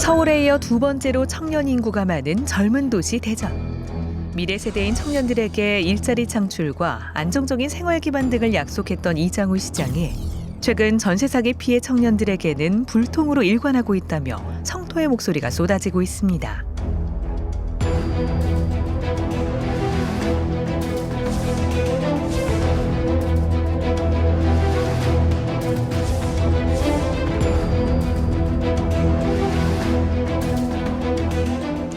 서울에 이어 두 번째로 청년 인구가 많은 젊은 도시 대전. 미래 세대인 청년들에게 일자리 창출과 안정적인 생활 기반 등을 약속했던 이장우 시장이 최근 전세 사기 피해 청년들에게는 불통으로 일관하고 있다며 성토의 목소리가 쏟아지고 있습니다.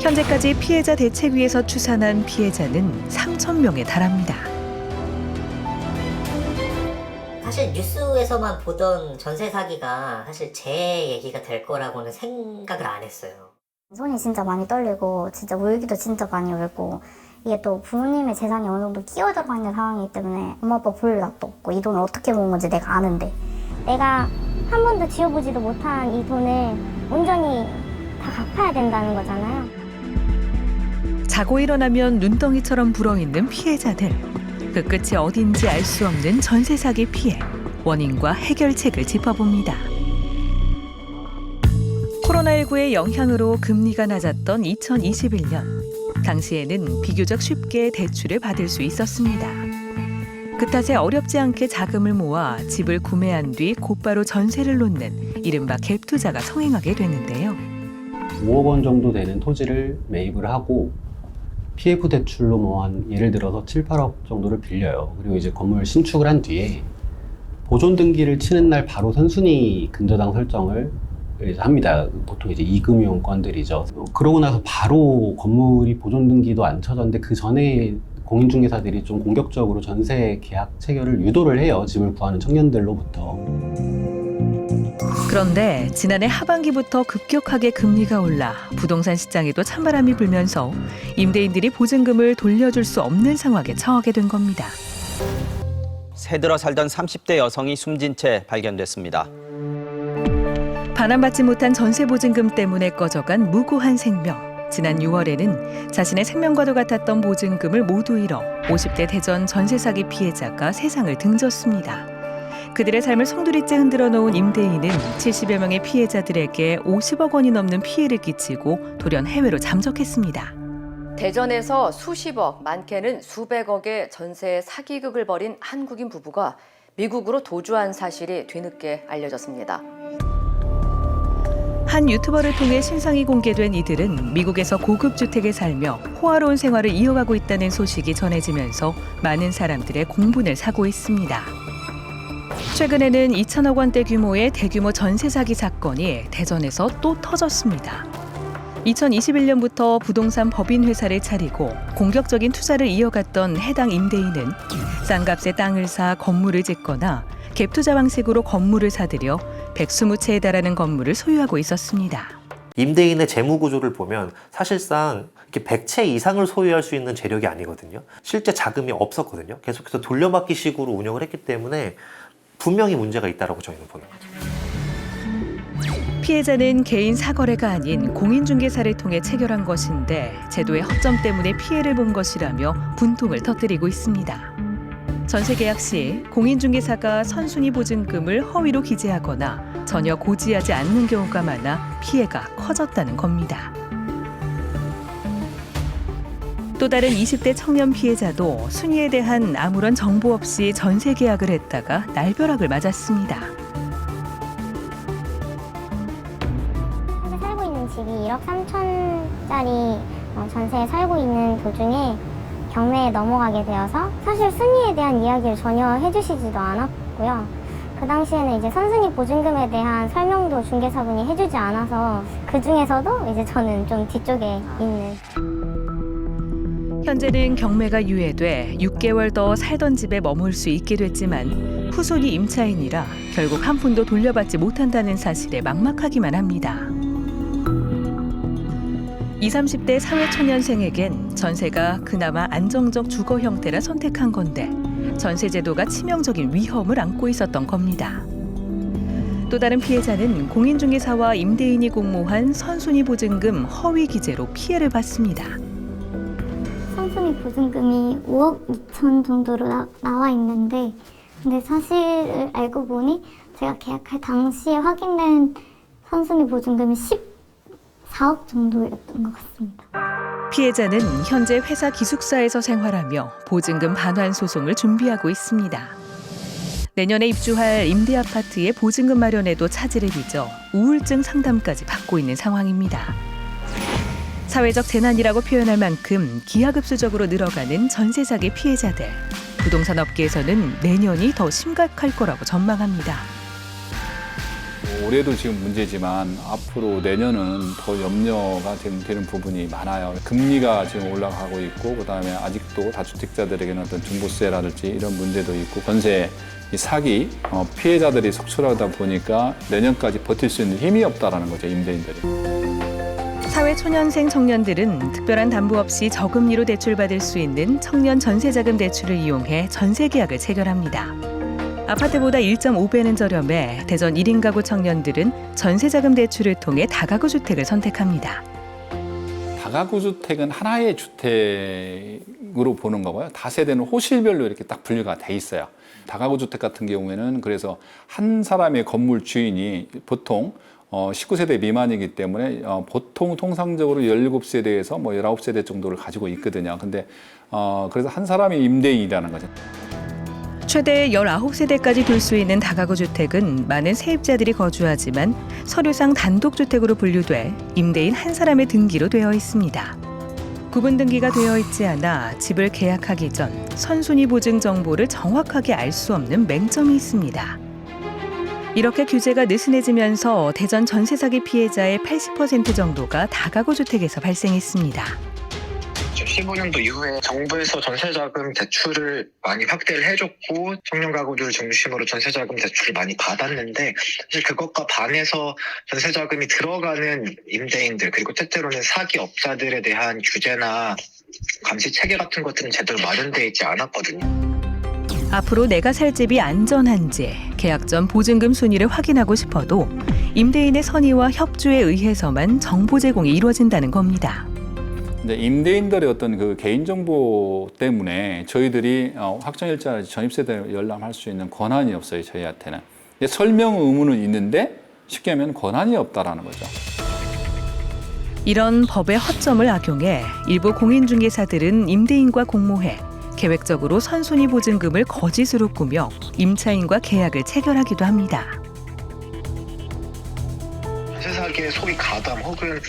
현재까지 피해자 대책위에서 추산한 피해자는 3,000명에 달합니다. 사실 뉴스에서만 보던 전세 사기가 사실 제 얘기가 될 거라고는 생각을 안 했어요. 손이 진짜 많이 떨리고 진짜 울기도 진짜 많이 울고, 이게 또 부모님의 재산이 어느 정도 끼어 들어가 있는 상황이기 때문에 엄마 아빠 볼 낯도 없고 이 돈을 어떻게 모은 건지 내가 아는데 내가 한 번도 지어보지도 못한 이 돈을 온전히 다 갚아야 된다는 거잖아요. 자고 일어나면 눈덩이처럼 불어있는 피해자들. 그 끝이 어딘지 알 수 없는 전세 사기 피해. 원인과 해결책을 짚어봅니다. 코로나19의 영향으로 금리가 낮았던 2021년. 당시에는 비교적 쉽게 대출을 받을 수 있었습니다. 그 탓에 어렵지 않게 자금을 모아 집을 구매한 뒤 곧바로 전세를 놓는 이른바 갭 투자가 성행하게 됐는데요. 5억 원 정도 되는 토지를 매입을 하고 PF 대출로 뭐 한 예를 들어서 7, 8억 정도를 빌려요. 그리고 이제 건물 신축을 한 뒤에 보존 등기를 치는 날 바로 선순위 근저당 설정을 이제 합니다. 보통 이제 이금융 건들이죠. 그러고 나서 바로 건물이 보존 등기도 안 쳐졌는데 그 전에 공인중개사들이 좀 공격적으로 전세 계약 체결을 유도를 해요. 집을 구하는 청년들로부터. 그런데 지난해 하반기부터 급격하게 금리가 올라 부동산 시장에도 찬바람이 불면서 임대인들이 보증금을 돌려줄 수 없는 상황에 처하게 된 겁니다. 새들어 살던 30대 여성이 숨진 채 발견됐습니다. 반환받지 못한 전세 보증금 때문에 꺼져간 무고한 생명. 지난 6월에는 자신의 생명과도 같았던 보증금을 모두 잃어 50대 대전 전세 사기 피해자가 세상을 등졌습니다. 그들의 삶을 송두리째 흔들어 놓은 임대인은 70여 명의 피해자들에게 50억 원이 넘는 피해를 끼치고 돌연 해외로 잠적했습니다. 대전에서 수십억, 많게는 수백억의 전세 사기극을 벌인 한국인 부부가 미국으로 도주한 사실이 뒤늦게 알려졌습니다. 한 유튜버를 통해 신상이 공개된 이들은 미국에서 고급 주택에 살며 호화로운 생활을 이어가고 있다는 소식이 전해지면서 많은 사람들의 공분을 사고 있습니다. 최근에는 2천억 원대 규모의 대규모 전세 사기 사건이 대전에서 또 터졌습니다. 2021년부터 부동산 법인 회사를 차리고 공격적인 투자를 이어갔던 해당 임대인은 싼 값에 땅을 사 건물을 짓거나 갭 투자 방식으로 건물을 사들여 120채에 달하는 건물을 소유하고 있었습니다. 임대인의 재무 구조를 보면 사실상 이렇게 100채 이상을 소유할 수 있는 재력이 아니거든요. 실제 자금이 없었거든요. 계속해서 돌려받기식으로 운영을 했기 때문에 분명히 문제가 있다고 저희는 보는 거죠. 피해자는 개인 사거래가 아닌 공인중개사를 통해 체결한 것인데 제도의 허점 때문에 피해를 본 것이라며 분통을 터뜨리고 있습니다. 전세 계약 시 공인중개사가 선순위 보증금을 허위로 기재하거나 전혀 고지하지 않는 경우가 많아 피해가 커졌다는 겁니다. 또 다른 20대 청년 피해자도 순위에 대한 아무런 정보 없이 전세 계약을 했다가 날벼락을 맞았습니다. 현재 살고 있는 집이 1억 3천짜리 전세에 살고 있는 도중에 경매에 넘어가게 되어서 사실 순위에 대한 이야기를 전혀 해주시지도 않았고요. 그 당시에는 이제 선순위 보증금에 대한 설명도 중개사분이 해주지 않아서 그 중에서도 이제 저는 좀 뒤쪽에 있는. 현재는 경매가 유예돼 6개월 더 살던 집에 머물 수 있게 됐지만 후손이 임차인이라 결국 한 푼도 돌려받지 못한다는 사실에 막막하기만 합니다. 20, 30대 사회초년생에겐 전세가 그나마 안정적 주거 형태라 선택한 건데 전세제도가 치명적인 위험을 안고 있었던 겁니다. 또 다른 피해자는 공인중개사와 임대인이 공모한 선순위 보증금 허위 기재로 피해를 받습니다. 선순위 보증금이 5억 2천 정도로 나와 있는데, 근데 사실을 알고 보니 제가 계약할 당시에 확인된 선순위 보증금이 4억 정도였던 것 같습니다. 피해자는 현재 회사 기숙사에서 생활하며 보증금 반환 소송을 준비하고 있습니다. 내년에 입주할 임대 아파트의 보증금 마련에도 차질을 빚어 우울증 상담까지 받고 있는 상황입니다. 사회적 재난이라고 표현할 만큼 기하급수적으로 늘어가는 전세 사기 피해자들. 부동산 업계에서는 내년이 더 심각할 거라고 전망합니다. 올해도 지금 문제지만 앞으로 내년은 더 염려가 되는 부분이 많아요. 금리가 지금 올라가고 있고 그다음에 아직도 다주택자들에게는 어떤 중도세라든지 이런 문제도 있고 전세 사기 피해자들이 속출하다 보니까 내년까지 버틸 수 있는 힘이 없다라는 거죠, 임대인들이. 사회초년생 청년들은 특별한 담보 없이 저금리로 대출받을 수 있는 청년 전세자금 대출을 이용해 전세 계약을 체결합니다. 아파트보다 1.5배는 저렴해 대전 1인 가구 청년들은 전세자금 대출을 통해 다가구 주택을 선택합니다. 다가구 주택은 하나의 주택으로 보는 거고요. 다세대는 호실별로 이렇게 딱 분류가 돼 있어요. 다가구 주택 같은 경우에는 그래서 한 사람의 건물 주인이 보통 19세대 미만이기 때문에 보통 통상적으로 17세대에서 19세대 정도를 가지고 있거든요. 근데 그래서 한 사람이 임대인이라는 거죠. 최대 19세대까지 둘 수 있는 다가구 주택은 많은 세입자들이 거주하지만 서류상 단독주택으로 분류돼 임대인 한 사람의 등기로 되어 있습니다. 구분 등기가 되어 있지 않아 집을 계약하기 전 선순위 보증 정보를 정확하게 알 수 없는 맹점이 있습니다. 이렇게 규제가 느슨해지면서 대전 전세 사기 피해자의 80% 정도가 다가구 주택에서 발생했습니다. 15년도 이후에 정부에서 전세자금 대출을 많이 확대를 해줬고 청년 가구들 중심으로 전세자금 대출을 많이 받았는데 사실 그것과 반해서 전세자금이 들어가는 임대인들 그리고 때때로는 사기업자들에 대한 규제나 감시 체계 같은 것들은 제대로 마련되어 있지 않았거든요. 앞으로 내가 살 집이 안전한지 계약 전 보증금 순위를 확인하고 싶어도 임대인의 선의와 협조에 의해서만 정보 제공이 이루어진다는 겁니다. 근데 임대인들의 어떤 그 개인정보 때문에 저희들이 확정일자 전입세대 열람할 수 있는 권한이 없어요, 저희한테는. 설명 의무는 있는데 쉽게 하면 권한이 없다라는 거죠. 이런 법의 허점을 악용해 일부 공인중개사들은 임대인과 공모해 계획적으로 선순위 보증금을 거짓으로 꾸며 임차인과 계약을 체결하기도 합니다. 전세 사기의 소위 가담 혹은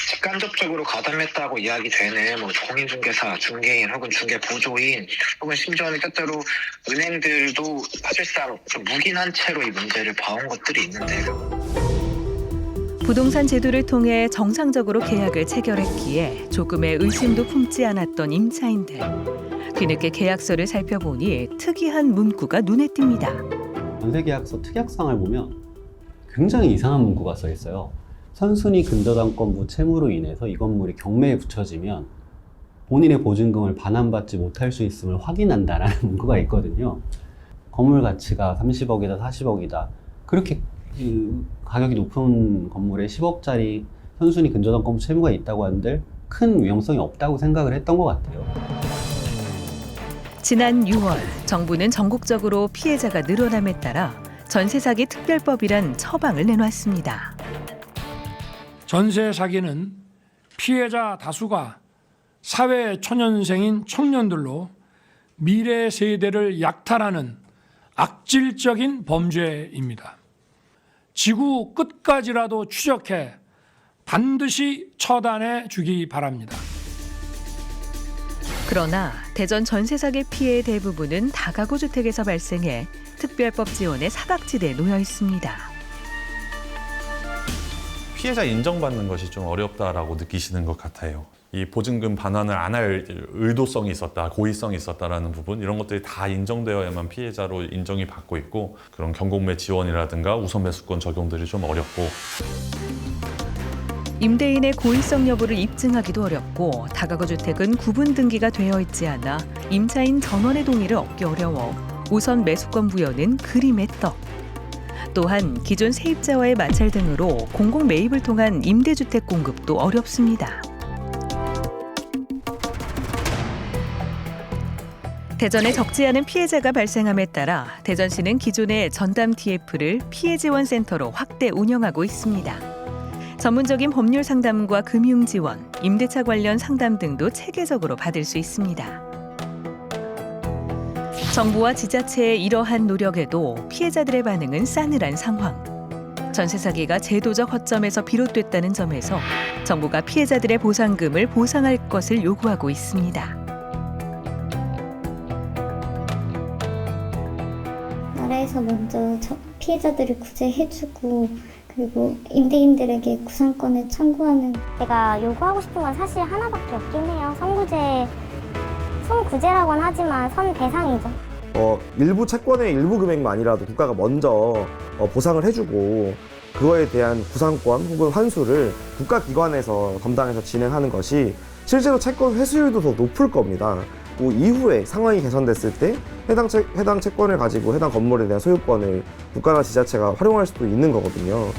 직간접적으로 가담했다고 이야기되는 공인중개사, 중개인 혹은 중개보조인 혹은 심지어는 때때로 은행들도 사실상 좀 묵인한 채로 이 문제를 봐온 것들이 있는데요. 부동산 제도를 통해 정상적으로 계약을 체결했기에 조금의 의심도 품지 않았던 임차인들. 뒤늦게 계약서를 살펴보니 특이한 문구가 눈에 띕니다. 전세계약서 특약사항을 보면 굉장히 이상한 문구가 써 있어요. 선순위 근저당권부 채무로 인해서 이 건물이 경매에 붙여지면 본인의 보증금을 반환받지 못할 수 있음을 확인한다라는 문구가 있거든요. 건물 가치가 30억이다, 40억이다. 그렇게 가격이 높은 건물에 10억짜리 선순위 근저당권부 채무가 있다고 하는데 큰 위험성이 없다고 생각을 했던 것 같아요. 지난 6월 정부는 전국적으로 피해자가 늘어남에 따라 전세 사기 특별법이란 처방을 내놨습니다. 전세 사기는 피해자 다수가 사회 초년생인 청년들로 미래 세대를 약탈하는 악질적인 범죄입니다. 지구 끝까지라도 추적해 반드시 처단해 주기 바랍니다. 그러나 대전 전세 사기 피해의 대부분은 다가구 주택에서 발생해 특별법 지원의 사각지대에 놓여 있습니다. 피해자 인정받는 것이 좀 어렵다라고 느끼시는 것 같아요. 이 보증금 반환을 안 할 의도성이 있었다, 고의성이 있었다라는 부분 이런 것들이 다 인정되어야만 피해자로 인정이 받고 있고 그런 경공매 지원이라든가 우선 매수권 적용들이 좀 어렵고 임대인의 고의성 여부를 입증하기도 어렵고 다가구 주택은 구분 등기가 되어 있지 않아 임차인 전원의 동의를 얻기 어려워 우선 매수권 부여는 그림의 떡. 또한 기존 세입자와의 마찰 등으로 공공 매입을 통한 임대주택 공급도 어렵습니다. 대전에 적지 않은 피해자가 발생함에 따라 대전시는 기존의 전담 TF를 피해 지원 센터로 확대 운영하고 있습니다. 전문적인 법률 상담과 금융 지원, 임대차 관련 상담 등도 체계적으로 받을 수 있습니다. 정부와 지자체의 이러한 노력에도 피해자들의 반응은 싸늘한 상황. 전세 사기가 제도적 허점에서 비롯됐다는 점에서 정부가 피해자들의 보상금을 보상할 것을 요구하고 있습니다. 나라에서 먼저 피해자들을 구제해주고 그리고 임대인들에게 구상권을 청구하는. 제가 요구하고 싶은 건 사실 하나밖에 없긴 해요. 선구제라고는 하지만 선배상이죠. 일부 채권의 일부 금액만이라도 국가가 먼저 보상을 해주고 그거에 대한 구상권 혹은 환수를 국가기관에서 담당해서 진행하는 것이 실제로 채권 회수율도 더 높을 겁니다. 그 이후에 상황이 개선됐을 때 해당 채권을 가지고 해당 건물에 대한 소유권을 국가나 지자체가 활용할 수도 있는 거거든요.